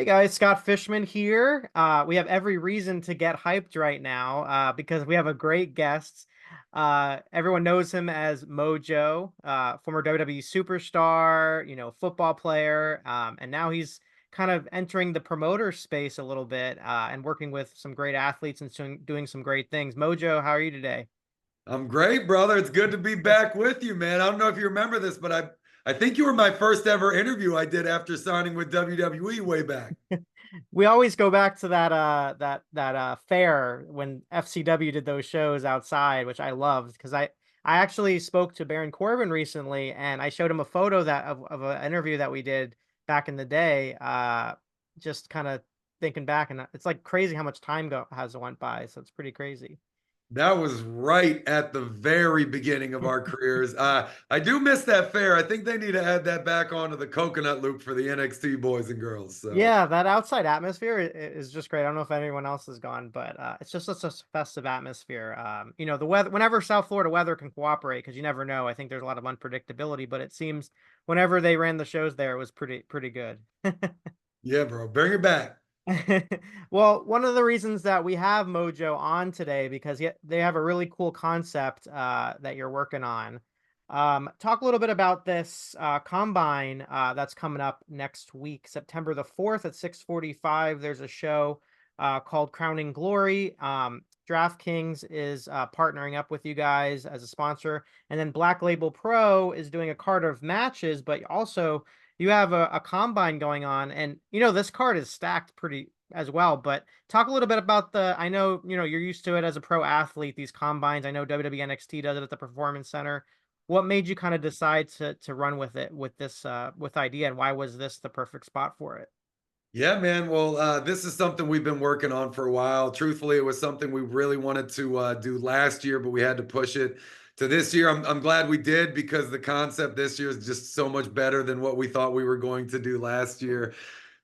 Hey guys, Scott Fishman here. We have every reason to get hyped right now because we have a great guest. Everyone knows him as Mojo, former WWE superstar, football player, and now he's kind of entering the promoter space a little bit and working with some great athletes and doing some great things. Mojo, how are you today? I'm great, brother. It's good to be back with you, man. I don't know if you remember this, but I think you were my first ever interview I did after signing with WWE way back. We always go back to that fair when FCW did those shows outside, which I loved because I actually spoke to Baron Corbin recently and I showed him a photo of an interview that we did back in the day. Just kind of thinking back, and it's like crazy how much time has went by, so it's pretty crazy. That was right at the very beginning of our careers. I do miss that fair. I think they need to add that back onto the coconut loop for the NXT boys and girls. So Yeah, that outside atmosphere is just great. I don't know if anyone else has gone, but it's just such a festive atmosphere. The weather, whenever South Florida weather can cooperate, because you never know. I think there's a lot of unpredictability, but it seems whenever they ran the shows there, it was pretty good. yeah, bro, bring it back. Well, one of the reasons that we have Mojo on today because they have a really cool concept that you're working on. Talk a little bit about this combine that's coming up next week, September the 4th at 6:45. There's a show called Crowning Glory. DraftKings is partnering up with you guys as a sponsor, and then Black Label Pro is doing a card of matches, but also you have a combine going on, and this card is stacked pretty as well. But talk a little bit about I know you're used to it as a pro athlete, these combines. I know WWE NXT does it at the Performance Center. What made you kind of decide to run with it with this with idea, and why was this the perfect spot for it? Yeah, man. Well, this is something we've been working on for a while. Truthfully, it was something we really wanted to do last year, but we had to push it to this year. I'm glad we did because the concept this year is just so much better than what we thought we were going to do last year.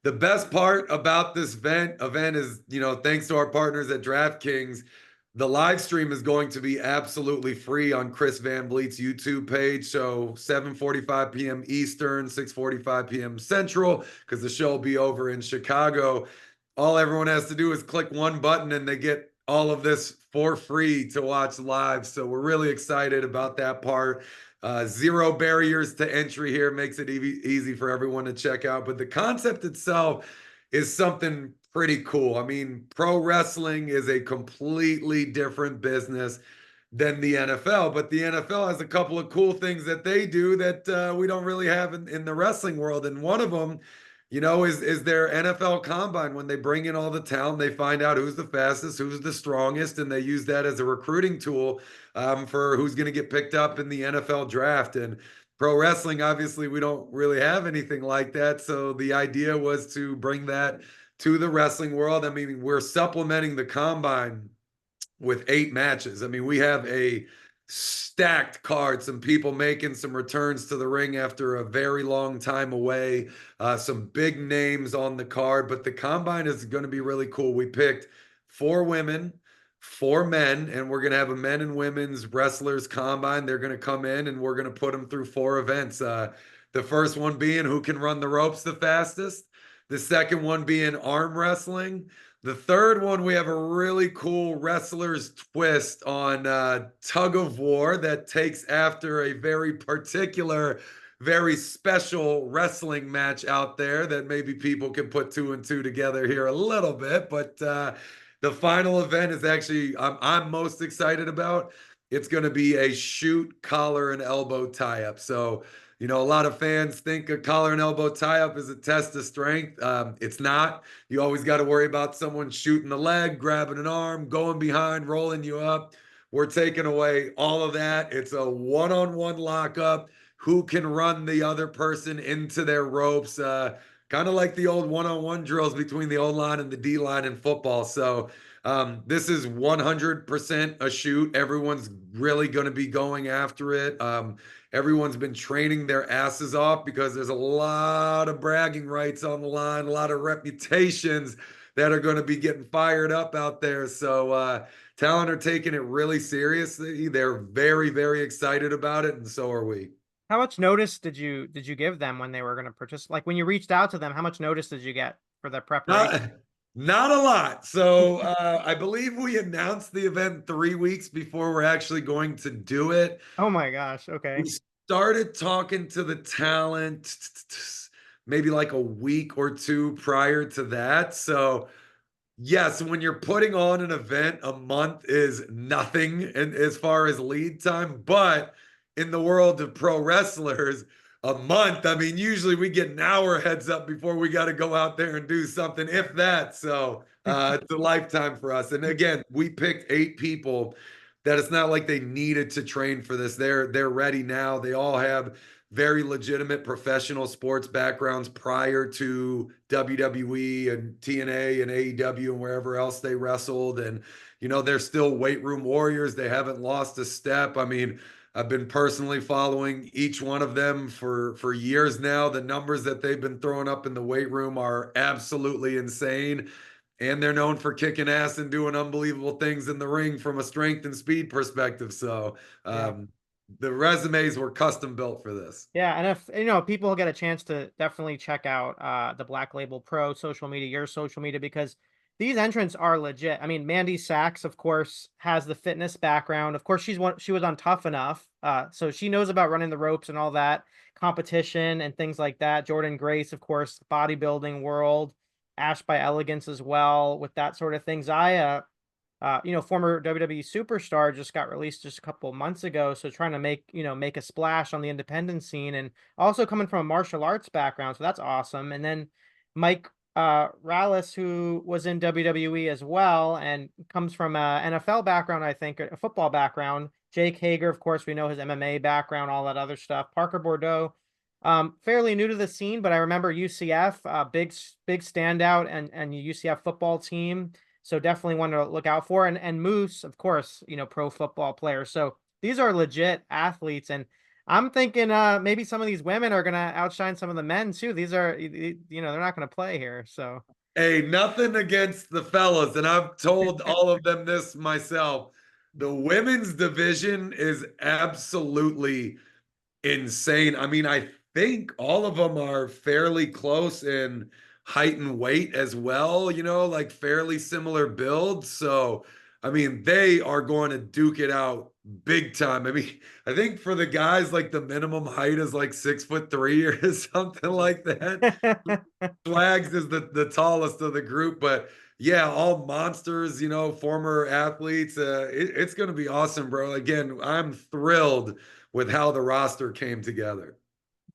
The best part about this event is, thanks to our partners at DraftKings, the live stream is going to be absolutely free on Chris Van Vliet's YouTube page. So 7:45 p.m. Eastern, 6:45 p.m. Central, because the show will be over in Chicago. All everyone has to do is click one button and they get all of this for free to watch live. So we're really excited about that part. Zero barriers to entry here makes it easy for everyone to check out. But the concept itself is something pretty cool. I mean, pro wrestling is a completely different business than the NFL, but the NFL has a couple of cool things that they do that we don't really have in the wrestling world. And one of them, is their NFL combine. When they bring in all the talent, they find out who's the fastest, who's the strongest, and they use that as a recruiting tool for who's going to get picked up in the NFL draft. And pro wrestling, obviously, we don't really have anything like that. So the idea was to bring that to the wrestling world. I mean, we're supplementing the combine with 8 matches. I mean, we have a stacked card, some people making some returns to the ring after a very long time away, some big names on the card, but the combine is going to be really cool. We picked 4 women, 4 men, and we're going to have a men and women's wrestlers combine. They're going to come in and we're going to put them through 4 events. The first one being who can run the ropes the fastest, the second one being arm wrestling. The third one, we have a really cool wrestler's twist on tug of war that takes after a very particular, very special wrestling match out there that maybe people can put 2 and 2 together here a little bit. But the final event is actually I'm most excited about. It's going to be a shoot, collar, and elbow tie up. So a lot of fans think a collar and elbow tie up is a test of strength. It's not. You always got to worry about someone shooting the leg, grabbing an arm, going behind, rolling you up. We're taking away all of that. It's a one-on-one lockup. Who can run the other person into their ropes? Kind of like the old one-on-one drills between the O line and the D line in football. So this is 100% a shoot. Everyone's really going to be going after it. Everyone's been training their asses off because there's a lot of bragging rights on the line, a lot of reputations that are going to be getting fired up out there. So talent are taking it really seriously. They're very, very excited about it, and so are we. How much notice did you give them when they were going to purchase? Like when you reached out to them, how much notice did you get for the preparation? Not not a lot. So I believe we announced the event 3 weeks before we're actually going to do it. Oh my gosh. We Okay. started talking to the talent maybe like a week or two prior to that. So yes, when you're putting on an event, a month is nothing and as far as lead time. But in the world of pro wrestlers, a month, I mean, usually we get an hour heads up before we got to go out there and do something, if that. So it's a lifetime for us. And again, we picked 8 people that it's not like they needed to train for this. They're ready now. They all have very legitimate professional sports backgrounds prior to WWE and TNA and AEW and wherever else they wrestled. And, they're still weight room warriors. They haven't lost a step. I mean, I've been personally following each one of them for years now. The numbers that they've been throwing up in the weight room are absolutely insane. And they're known for kicking ass and doing unbelievable things in the ring from a strength and speed perspective. So, Yeah. the resumes were custom built for this. Yeah, and if people get a chance to definitely check out the Black Label Pro social media, your social media, because these entrants are legit. I mean, Mandy Sachs, of course, has the fitness background. Of course, she was on Tough Enough, so she knows about running the ropes and all that competition and things like that. Jordan Grace, of course, bodybuilding world. Ash by Elegance as well with that sort of thing. Zaya, former WWE superstar, just got released just a couple of months ago. So trying to make a splash on the independent scene, and also coming from a martial arts background. So that's awesome. And then Mike Rallis, who was in WWE as well and comes from a NFL background, I think, a football background. Jake Hager, of course, we know his MMA background, all that other stuff. Parker Bordeaux, fairly new to the scene, but I remember UCF, big standout, and UCF football team, so definitely one to look out for. And Moose, of course, pro football player. So these are legit athletes, and I'm thinking maybe some of these women are gonna outshine some of the men too. These are they're not gonna play here. So Hey, nothing against the fellas, and I've told all of them this myself. The women's division is absolutely insane. I mean, I think all of them are fairly close in height and weight as well, like fairly similar builds. So, I mean, they are going to duke it out big time. I mean, I think for the guys, like the minimum height is like 6'3" or something like that. Swags is the tallest of the group, but yeah, all monsters, former athletes. It's going to be awesome, bro. Again, I'm thrilled with how the roster came together.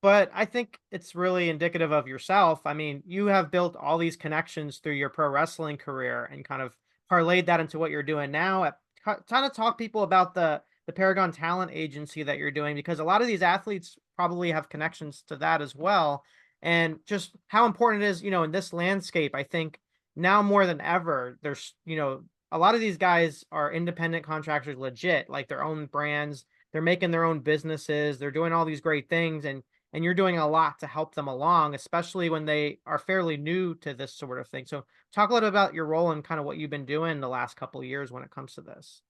but I think it's really indicative of yourself. I mean, you have built all these connections through your pro wrestling career and kind of parlayed that into what you're doing now. Kind of talk people about the Paragon Talent Agency that you're doing, because a lot of these athletes probably have connections to that as well, and just how important it is, in this landscape. I think now more than ever, there's a lot of these guys are independent contractors, legit, like their own brands. They're making their own businesses. They're doing all these great things, and you're doing a lot to help them along, especially when they are fairly new to this sort of thing. So talk a little about your role and kind of what you've been doing the last couple of years when it comes to this.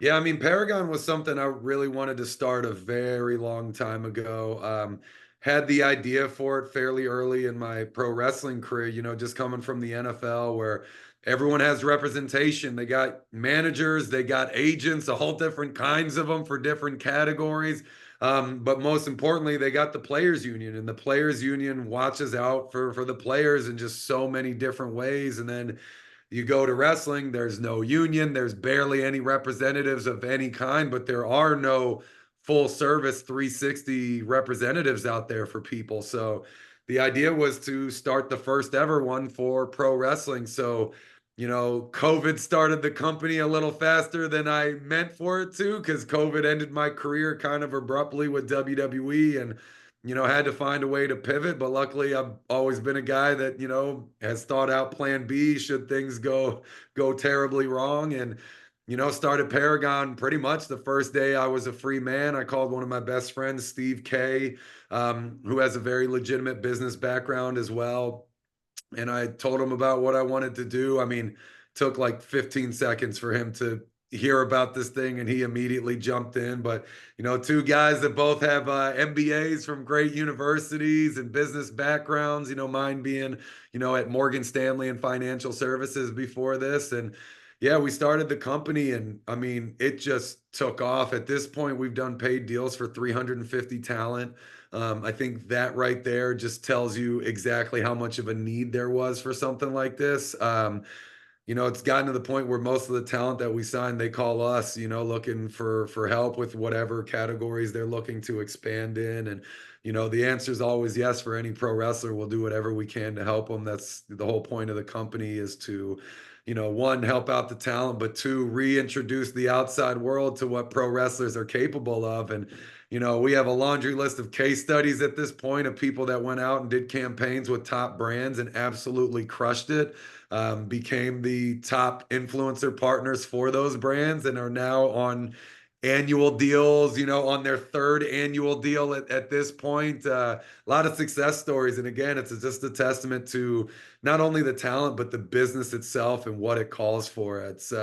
Yeah, I mean, Paragon was something I really wanted to start a very long time ago. Had the idea for it fairly early in my pro wrestling career, just coming from the NFL where everyone has representation. They got managers, they got agents, a whole different kinds of them for different categories. But most importantly, they got the players union, and the players union watches out for the players in just so many different ways. And then you go to wrestling, there's no union, there's barely any representatives of any kind, but there are no full service 360 representatives out there for people. So the idea was to start the first ever one for pro wrestling. So, COVID started the company a little faster than I meant for it to, because COVID ended my career kind of abruptly with WWE, and had to find a way to pivot. But luckily, I've always been a guy that, has thought out plan B should things go terribly wrong. And, started Paragon pretty much the first day I was a free man. I called one of my best friends, Steve K, who has a very legitimate business background as well. And I told him about what I wanted to do. I mean, took like 15 seconds for him to hear about this thing and he immediately jumped in. But, two guys that both have MBAs from great universities and business backgrounds, mine being, at Morgan Stanley and financial services before this. And yeah, we started the company and I mean, it just took off. At this point, we've done paid deals for 350 talent. I think that right there just tells you exactly how much of a need there was for something like this. It's gotten to the point where most of the talent that we sign, they call us, looking for help with whatever categories they're looking to expand in. And, the answer is always yes for any pro wrestler. We'll do whatever we can to help them. That's the whole point of the company is to, one, help out the talent, but two, reintroduce the outside world to what pro wrestlers are capable of. And, we have a laundry list of case studies at this point of people that went out and did campaigns with top brands and absolutely crushed it, became the top influencer partners for those brands and are now on annual deals, on their third annual deal at this point. A lot of success stories. And again, it's just a testament to not only the talent, but the business itself and what it calls for. It's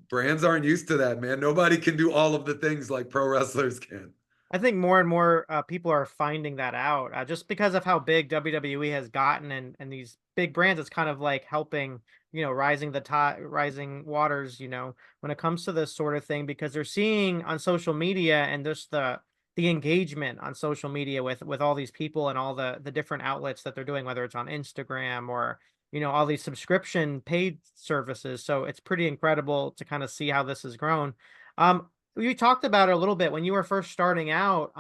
brands aren't used to that, man. Nobody can do all of the things like pro wrestlers can. I think more and more people are finding that out just because of how big WWE has gotten, and these big brands. It's kind of like helping, rising the tide, rising waters. When it comes to this sort of thing, because they're seeing on social media and just the engagement on social media with all these people and all the different outlets that they're doing, whether it's on Instagram or all these subscription paid services. So it's pretty incredible to kind of see how this has grown. Um, you talked about it a little bit when you were first starting out.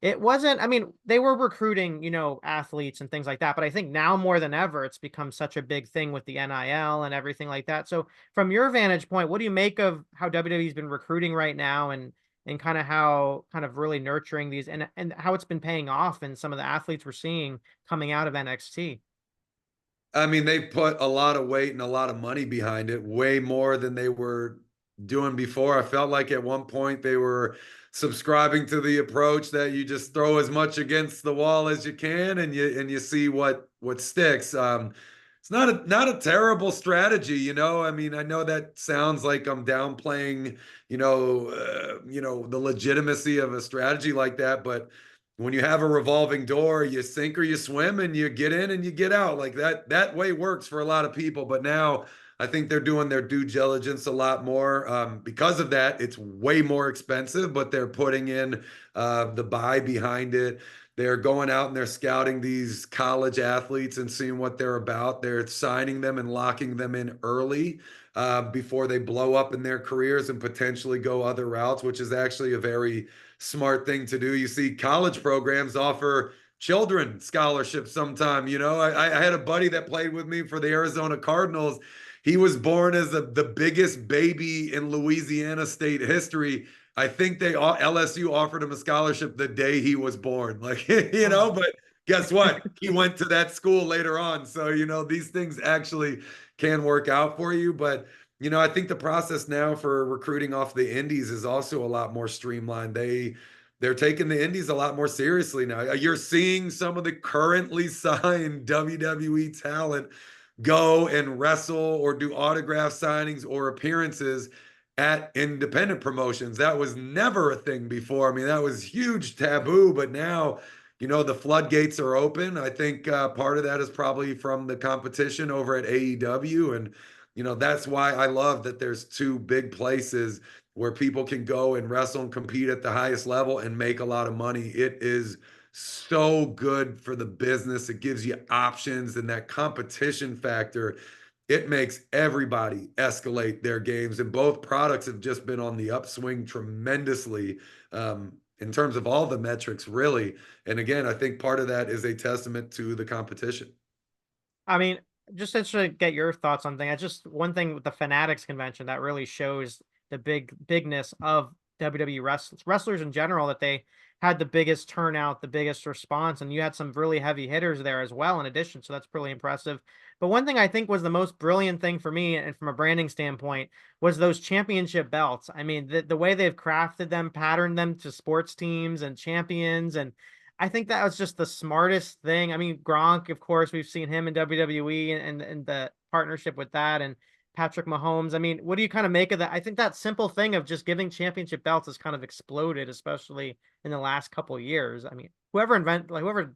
It wasn't, I mean, they were recruiting, athletes and things like that, but I think now more than ever, it's become such a big thing with the NIL and everything like that. So from your vantage point, what do you make of how WWE's been recruiting right now, and kind of how kind of really nurturing these, and how it's been paying off and some of the athletes we're seeing coming out of NXT? I mean, they put a lot of weight and a lot of money behind it, way more than they were doing before. I felt like at one point they were subscribing to the approach that you just throw as much against the wall as you can and you see what sticks. It's not a terrible strategy, I mean, I know that sounds like I'm downplaying, the legitimacy of a strategy like that, but when you have a revolving door, you sink or you swim and you get in and you get out. Like that way works for a lot of people. But now I think they're doing their due diligence a lot more. Because of that, it's way more expensive, but they're putting in the buy behind it. They're going out and they're scouting these college athletes and seeing what they're about. They're signing them and locking them in early before they blow up in their careers and potentially go other routes, which is actually a very smart thing to do. You see, college programs offer children scholarships sometime. I had a buddy that played with me for the Arizona Cardinals. He was born as the biggest baby in Louisiana state history. I think LSU offered him a scholarship the day he was born. Like, Wow. but guess what? He went to that school later on. So, these things actually can work out for you. But I think the process now for recruiting off the indies is also a lot more streamlined. They're taking the indies a lot more seriously now. You're seeing some of the currently signed WWE talent go and wrestle or do autograph signings or appearances at independent promotions. That was never a thing before. I mean, that was huge taboo, but now, the floodgates are open. I think part of that is probably from the competition over at AEW. And, that's why I love that there's two big places where people can go and wrestle and compete at the highest level and make a lot of money. It is so good for the business. It gives you options and that competition factor. It makes everybody escalate their games. And both products have just been on the upswing tremendously in terms of all the metrics, really. And again, I think part of that is a testament to the competition. I mean, just interested to get your thoughts on things. Just one thing with the Fanatics convention that really shows the bigness of WWE wrestlers in general, that they had the biggest turnout, the biggest response, and you had some really heavy hitters there as well in addition. So that's pretty impressive. But one thing I think was the most brilliant thing for me, and from a branding standpoint, was those championship belts. I mean, the way they've crafted them, patterned them to sports teams and champions, and I think that was just the smartest thing. I mean, Gronk, of course, we've seen him in WWE, and the partnership with that, and Patrick Mahomes. I mean, what do you kind of make of that? I think that simple thing of just giving championship belts has kind of exploded, especially in the last couple of years. I mean, whoever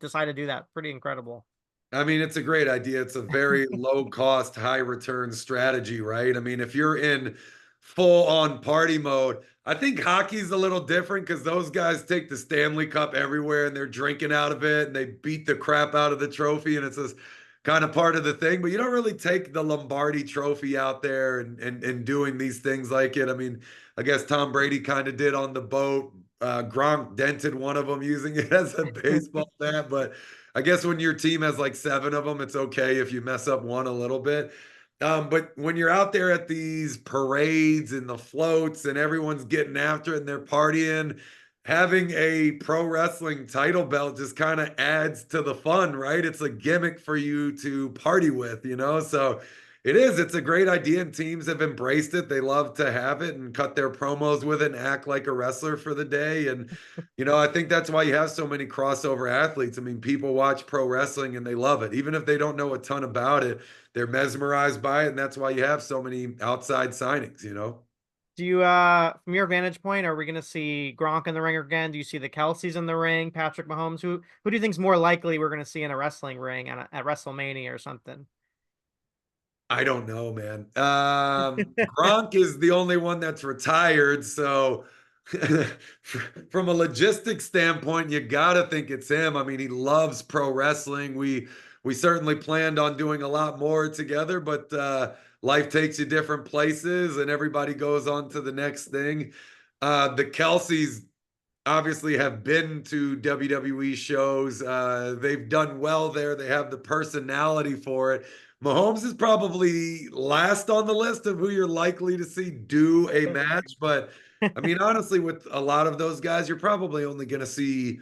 decided to do that, pretty incredible. I mean, it's a great idea. It's a very low cost, high return strategy, right? I mean, if you're in full on party mode, I think hockey's a little different because those guys take the Stanley Cup everywhere and they're drinking out of it and they beat the crap out of the trophy and it's this kind of part of the thing. But you don't really take the Lombardi trophy out there and doing these things like it. I mean, I guess Tom Brady kind of did on the boat. Gronk dented one of them using it as a baseball bat, but I guess when your team has like seven of them, it's okay if you mess up one a little bit. But when you're out there at these parades and the floats and everyone's getting after it and they're partying, having a pro wrestling title belt just kind of adds to the fun, right? It's a gimmick for you to party with, you know? So it is, it's a great idea and teams have embraced it. They love to have it and cut their promos with it and act like a wrestler for the day. And I think that's why you have so many crossover athletes. I mean, people watch pro wrestling and they love it. Even if they don't know a ton about it, they're mesmerized by it. And that's why you have so many outside signings. Do you, from your vantage point, are we going to see Gronk in the ring again? Do you see the Kelseys in the ring, Patrick Mahomes? Who do you think's more likely we're going to see in a wrestling ring at WrestleMania or something? I don't know, man. Gronk is the only one that's retired. So, from a logistics standpoint, you gotta think it's him. I mean, he loves pro wrestling. We certainly planned on doing a lot more together, but life takes you different places, and everybody goes on to the next thing. The Kelseys obviously have been to WWE shows. They've done well there. They have the personality for it. Mahomes is probably last on the list of who you're likely to see do a match. But I mean, honestly, with a lot of those guys, you're probably only going to see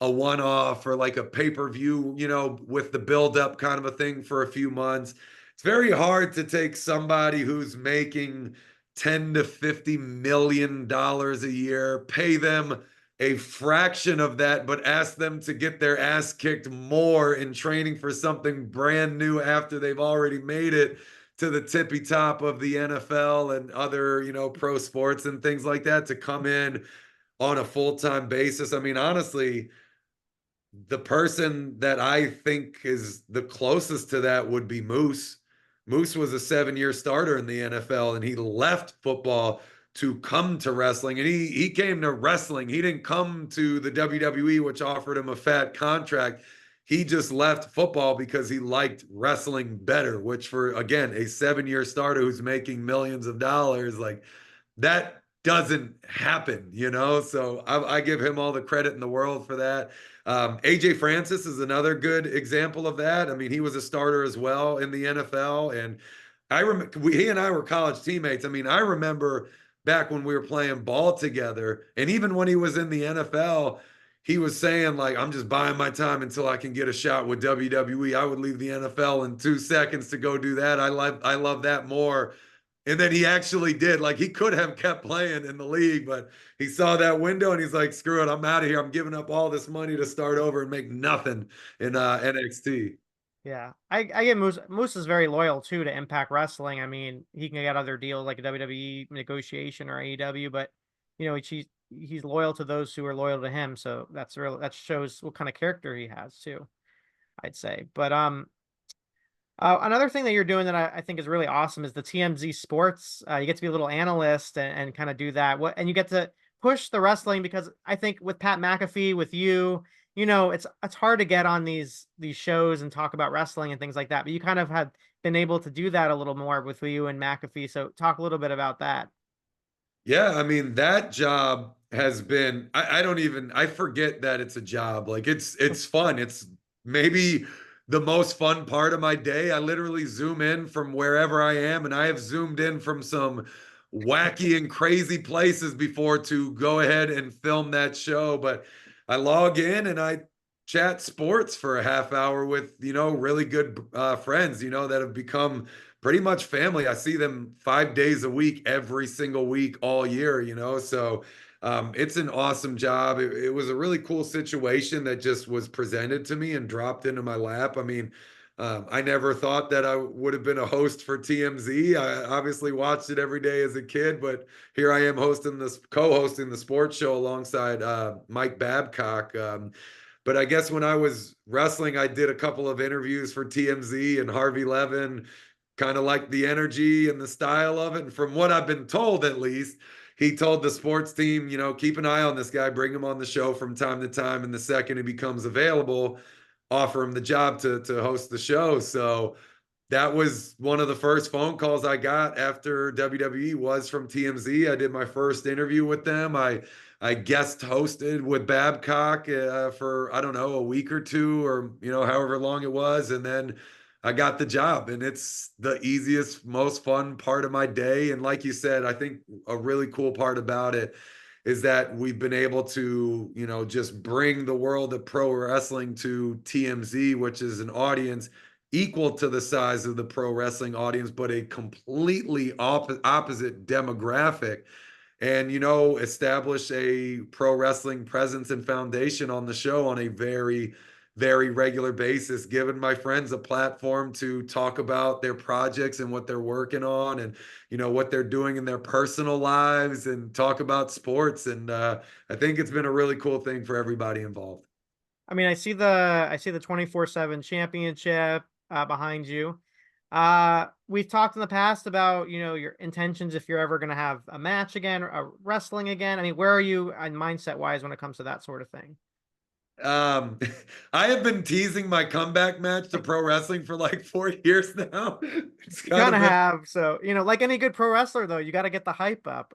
a one off or like a pay per view, with the build up kind of a thing for a few months. It's very hard to take somebody who's making 10 to 50 million dollars a year, pay them a fraction of that, but ask them to get their ass kicked more in training for something brand new after they've already made it to the tippy top of the NFL and other, pro sports and things like that to come in on a full-time basis. I mean, honestly, the person that I think is the closest to that would be Moose. Moose was a 7-year starter in the NFL and he left football to come to wrestling. And he came to wrestling. He didn't come to the WWE, which offered him a fat contract. He just left football because he liked wrestling better, which for, again, a 7-year starter who's making millions of dollars, like that doesn't happen. So I give him all the credit in the world for that. AJ Francis is another good example of that. I mean, he was a starter as well in the NFL, and I remember he and I were college teammates. I mean, I remember back when we were playing ball together, and even when he was in the NFL, he was saying like, "I'm just buying my time until I can get a shot with WWE. I would leave the NFL in 2 seconds to go do that. I love that more." And then he actually did. Like he could have kept playing in the league, but he saw that window and he's like, "Screw it, I'm out of here. I'm giving up all this money to start over and make nothing in NXT." Yeah, I get Moose. Moose is very loyal too to Impact Wrestling. I mean, he can get other deals like a WWE negotiation or AEW, but he's loyal to those who are loyal to him. So that shows what kind of character he has too, I'd say. But another thing that you're doing that I think is really awesome is the TMZ Sports. You get to be a little analyst and kind of do that. And you get to push the wrestling because I think with Pat McAfee, with you, it's hard to get on these shows and talk about wrestling and things like that. But you kind of have been able to do that a little more with you and McAfee. So talk a little bit about that. Yeah, I mean, that job has been I don't even I forget that it's a job. Like it's fun. It's maybe the most fun part of my day. I literally zoom in from wherever I am, and I have zoomed in from some wacky and crazy places before to go ahead and film that show. But I log in and I chat sports for a half hour with, really good friends, that have become pretty much family. I see them 5 days a week, every single week, all year. So it's an awesome job. It was a really cool situation that just was presented to me and dropped into my lap. I mean, I never thought that I would have been a host for TMZ. I obviously watched it every day as a kid, but here I am hosting this, co-hosting the sports show alongside Mike Babcock. But I guess when I was wrestling, I did a couple of interviews for TMZ, and Harvey Levin kind of liked the energy and the style of it. And from what I've been told, at least, he told the sports team, keep an eye on this guy, bring him on the show from time to time. And the second he becomes available, offer him the job to host the show. So that was one of the first phone calls I got after WWE was from TMZ. I did my first interview with them. I guest hosted with Babcock for, I don't know, a week or two, or however long it was, and then I got the job. And it's the easiest, most fun part of my day. And like you said, I think a really cool part about it is that we've been able to, just bring the world of pro wrestling to TMZ, which is an audience equal to the size of the pro wrestling audience, but a completely opposite demographic. And, establish a pro wrestling presence and foundation on the show on a very, very regular basis, giving my friends a platform to talk about their projects and what they're working on, and what they're doing in their personal lives, and talk about sports. And I think it's been a really cool thing for everybody involved. I mean, I see the 24/7 championship behind you. We've talked in the past about, your intentions if you're ever going to have a match again or wrestling again. I mean, where are you in mindset wise when it comes to that sort of thing? Um, I have been teasing my comeback match to pro wrestling for like 4 years now. It's You kind kind of of been, have, so, like any good pro wrestler though, you got to get the hype up.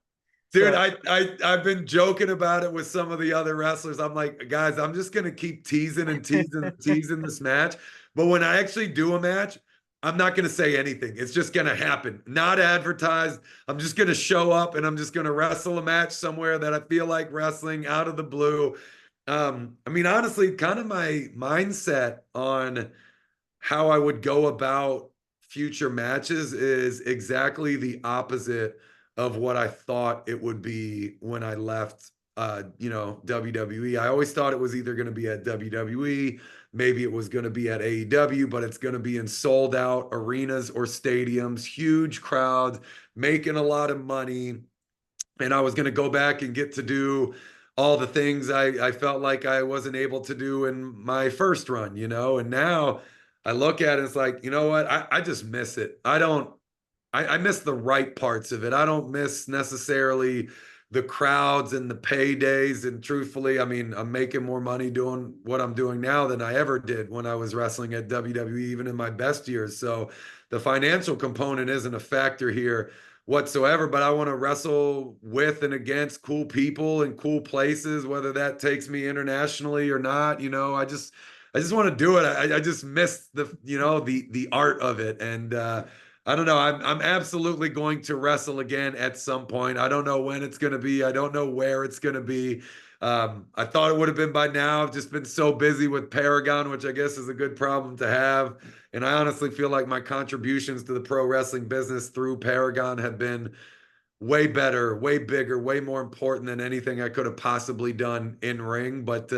dude. So, I've been joking about it with some of the other wrestlers. I'm like, guys, I'm just gonna keep teasing and teasing and teasing this match. But when I actually do a match, I'm not gonna say anything. It's just gonna happen, not advertised. I'm just gonna show up and I'm just gonna wrestle a match somewhere that I feel like wrestling out of the blue. I mean, honestly, kind of my mindset on how I would go about future matches is exactly the opposite of what I thought it would be when I left WWE. I always thought it was either going to be at WWE, maybe it was going to be at AEW, but it's going to be in sold out arenas or stadiums, huge crowds, making a lot of money, and I was going to go back and get to do all the things I felt like I wasn't able to do in my first run, and now I look at it, it's like, you know what? I just miss it. I miss the right parts of it. I don't miss necessarily the crowds and the paydays. And truthfully, I mean, I'm making more money doing what I'm doing now than I ever did when I was wrestling at WWE, even in my best years. So the financial component isn't a factor here whatsoever, but I want to wrestle with and against cool people and cool places, whether that takes me internationally or not. I just want to do it. I just miss the art of it. And I don't know. I'm absolutely going to wrestle again at some point. I don't know when it's going to be. I don't know where it's going to be. I thought it would have been by now. I've just been so busy with Paragon, which I guess is a good problem to have. And I honestly feel like my contributions to the pro wrestling business through Paragon have been way better, way bigger, way more important than anything I could have possibly done in ring. But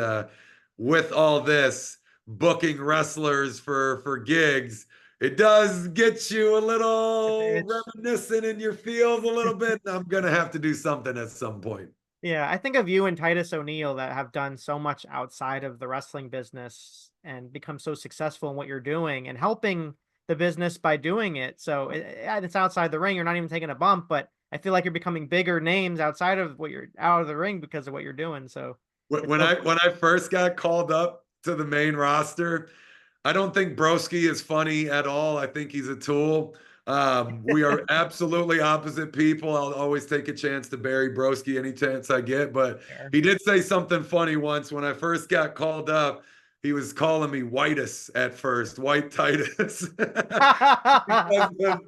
with all this booking wrestlers for gigs, it does get you a little it's reminiscent in your feels a little bit. I'm gonna have to do something at some point. yeah, I think of you and Titus O'Neil that have done so much outside of the wrestling business and become so successful in what you're doing and helping the business by doing it. So it's outside the ring. You're not even taking a bump, but I feel like you're becoming bigger names outside of what you're out of the ring because of what you're doing. So When it's when so I cool. when I first got called up to the main roster, I don't think Broski is funny at all. I think he's a tool. We are absolutely opposite people. I'll always take a chance to bury Broski any chance I get. But Fair. he did say something funny once when I first got called up. He was calling me Whitus at first, White Titus, because of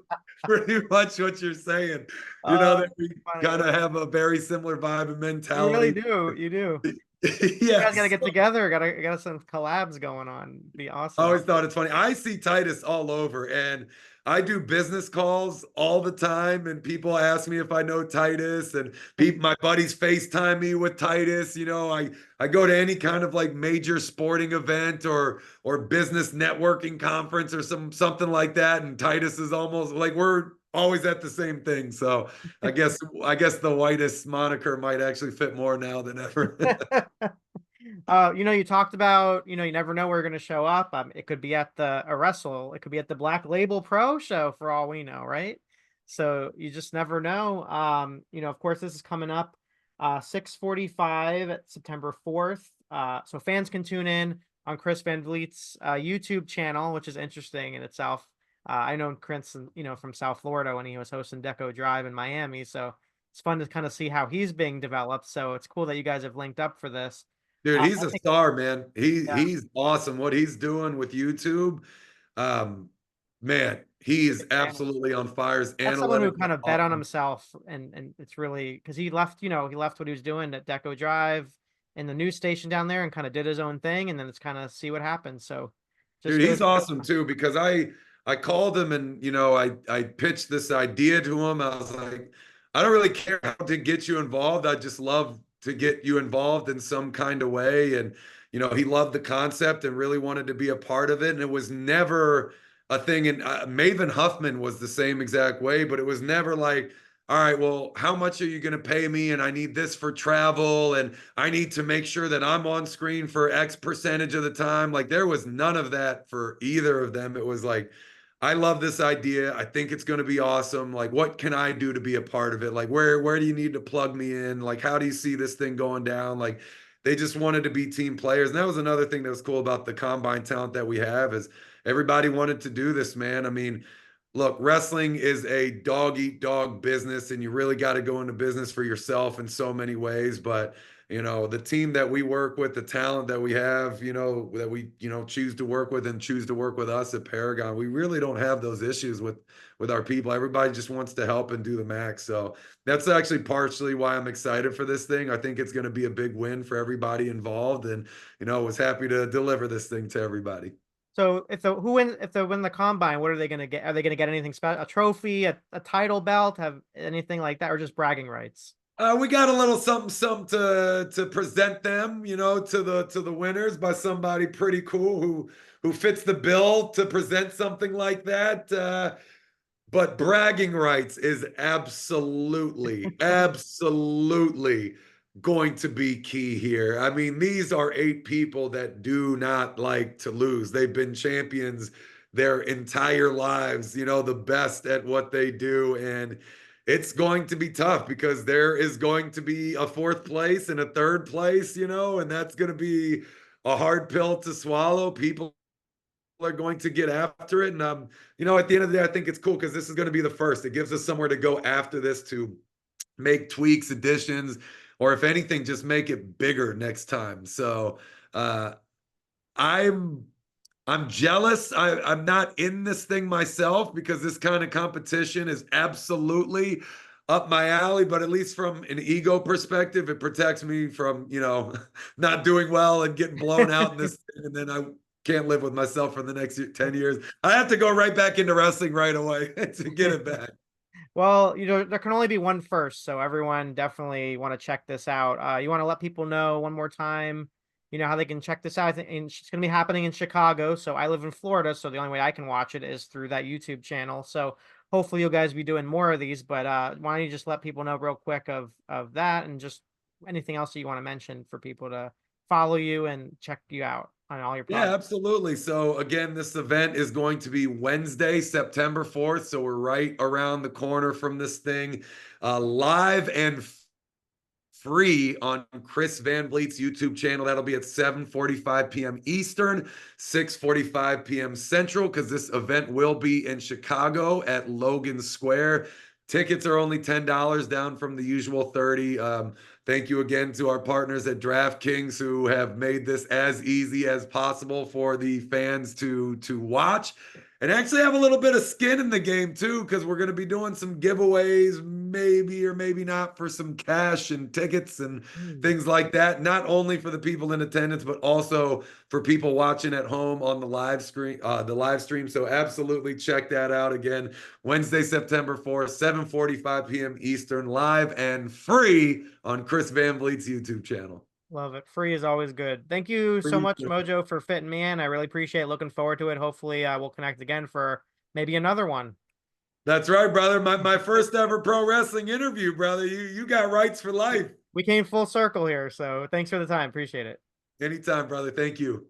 pretty much what you're saying. Oh, That we funny. kind of have a very similar vibe and You really mentality. do. You do. You guys got to Yes. get together. Got some collabs going on. Be I awesome. always thought it's funny. I see Titus all over, and I do business calls all the time, and people ask me if I know Titus, and my buddies FaceTime me with Titus. I go to any kind of like major sporting event or business networking conference or something like that, and Titus is almost like we're always at the same thing. So I guess the whitest moniker might actually fit more now than ever. You talked about, you never know where you're going to show up. It could be at a wrestle. It could be at the Black Label Pro show for all we know, right? So you just never know. Of course, this is coming up 6:45 at September 4th. So fans can tune in on Chris Van Vliet's YouTube channel, which is interesting in itself. I know Chris, from South Florida when he was hosting Deco Drive in Miami. So it's fun to kind of see how he's being developed. So it's cool that you guys have linked up for this. Dude, he's I a think, star, man. He yeah, he's awesome. What he's doing with YouTube, um, man, he is yeah, absolutely on fire. His that's someone who analytics are kind of bet on awesome. himself, and it's really because he left what he was doing at Deco Drive in the news station down there and kind of did his own thing, and then it's kind of see what happens. So just Dude, goes he's to awesome show. too because I called him and I pitched this idea to him. I was like, I don't really care how to get you involved. I just love to get you involved in some kind of way. And he loved the concept and really wanted to be a part of it. And it was never a thing. And Maven Huffman was the same exact way, but it was never like, all right, well, how much are you going to pay me? And I need this for travel, and I need to make sure that I'm on screen for X percentage of the time. Like there was none of that for either of them. It was like, I love this idea. I think it's going to be awesome. Like, what can I do to be a part of it? Like, where do you need to plug me in? Like, how do you see this thing going down? Like, they just wanted to be team players. And that was another thing that was cool about the combine talent that we have is everybody wanted to do this, man. I mean, look, wrestling is a dog eat dog business, and you really got to go into business for yourself in so many ways. But the team that we work with, the talent that we have, that we choose to work with and choose to work with us at Paragon, we really don't have those issues with our people. Everybody just wants to help and do the max. So that's actually partially why I'm excited for this thing. I think it's going to be a big win for everybody involved, and was happy to deliver this thing to everybody. So if they win the combine, what are they going to get? Are they going to get anything special? A trophy, a title belt, have anything like that, or just bragging rights? We got a little something, something to present them, to the winners by somebody pretty cool who fits the bill to present something like that. But bragging rights is absolutely, absolutely going to be key here. I mean, these are 8 people that do not like to lose. They've been champions their entire lives, the best at what they do. And it's going to be tough because there is going to be a 4th place and a 3rd place, and that's going to be a hard pill to swallow. People are going to get after it. And at the end of the day, I think it's cool because this is going to be the first. It gives us somewhere to go after this to make tweaks, additions, or if anything, just make it bigger next time. So uh, I'm I'm jealous. I'm not in this thing myself because this kind of competition is absolutely up my alley. But at least from an ego perspective, it protects me from, not doing well and getting blown out in this thing. And then I can't live with myself for the next 10 years. I have to go right back into wrestling right away to get it back. Well, there can only be one first, so everyone definitely want to check this out. You want to let people know one more time, how they can check this out. I think it's going to be happening in Chicago. So I live in Florida, so the only way I can watch it is through that YouTube channel. So hopefully you guys be doing more of these. But why don't you just let people know real quick of that, and just anything else that you want to mention for people to follow you and check you out on all your Yeah, projects. absolutely. So again, this event is going to be Wednesday, September 4th. So we're right around the corner from this thing, live and free on Chris Van Vliet's YouTube channel. That'll be at 7:45 p.m. Eastern, 6:45 p.m. Central, because this event will be in Chicago at Logan Square. Tickets are only $10, down from the usual 30. Thank you again to our partners at DraftKings who have made this as easy as possible for the fans to watch and actually have a little bit of skin in the game too, because we're going to be doing some giveaways, maybe or maybe not for some cash and tickets and Mm. things like that, not only for the people in attendance, but also for people watching at home on the live stream. So absolutely check that out again. Wednesday, September 4th, 7:45 p.m. Eastern, live and free on Chris Van Vliet's YouTube channel. Love it. Free is always good. Thank you so Free. much, Mojo, for fitting me in. I really appreciate it. Looking forward to it. Hopefully, we'll connect again for maybe another one. That's right, brother. My first ever pro wrestling interview, brother. You got rights for life. We came full circle here, so thanks for the time. Appreciate it. Anytime, brother. Thank you.